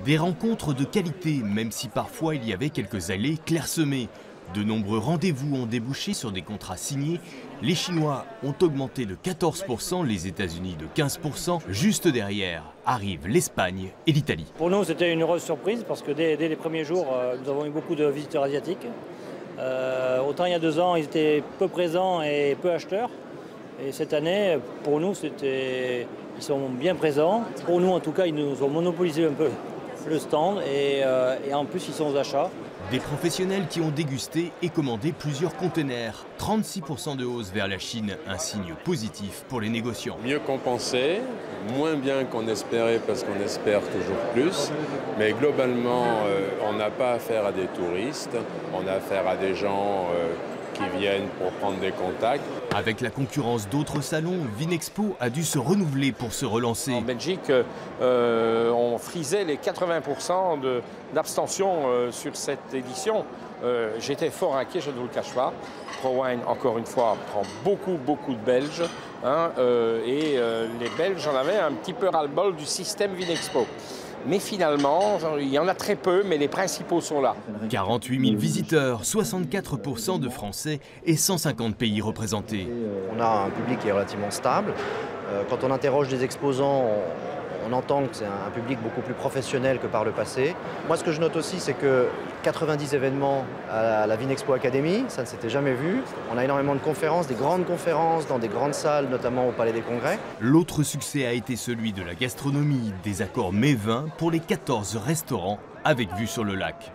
Des rencontres de qualité, même si parfois il y avait quelques allées clairsemées. De nombreux rendez-vous ont débouché sur des contrats signés. Les Chinois ont augmenté de 14%, les États-Unis de 15%. Juste derrière arrivent l'Espagne et l'Italie. Pour nous, c'était une heureuse surprise parce que dès les premiers jours, nous avons eu beaucoup de visiteurs asiatiques. Autant il y a 2 ans, ils étaient peu présents et peu acheteurs. Et cette année, pour nous, ils sont bien présents. Pour nous, en tout cas, ils nous ont monopolisé un peu le stand et en plus, ils sont aux achats. Des professionnels qui ont dégusté et commandé plusieurs containers. 36% de hausse vers la Chine, un signe positif pour les négociants. Mieux compensé, moins bien qu'on espérait parce qu'on espère toujours plus. Mais globalement, on n'a pas affaire à des touristes, on a affaire à des gens qui viennent pour prendre des contacts. Avec la concurrence d'autres salons, Vinexpo a dû se renouveler pour se relancer. En Belgique, on frisait les 80% d'abstention sur cette édition. J'étais fort inquiet, je ne vous le cache pas. ProWein, encore une fois, prend beaucoup de Belges. Les Belges en avaient un petit peu ras-le-bol du système Vinexpo. Mais finalement, il y en a très peu, mais les principaux sont là. 48 000 visiteurs, 64% de Français et 150 pays représentés. On a un public qui est relativement stable. Quand on interroge des exposants, on entend que c'est un public beaucoup plus professionnel que par le passé. Moi, ce que je note aussi, c'est que 90 événements à la Vinexpo Academy, ça ne s'était jamais vu. On a énormément de conférences, des grandes conférences dans des grandes salles, notamment au Palais des Congrès. L'autre succès a été celui de la gastronomie, des accords mets-vins pour les 14 restaurants avec vue sur le lac.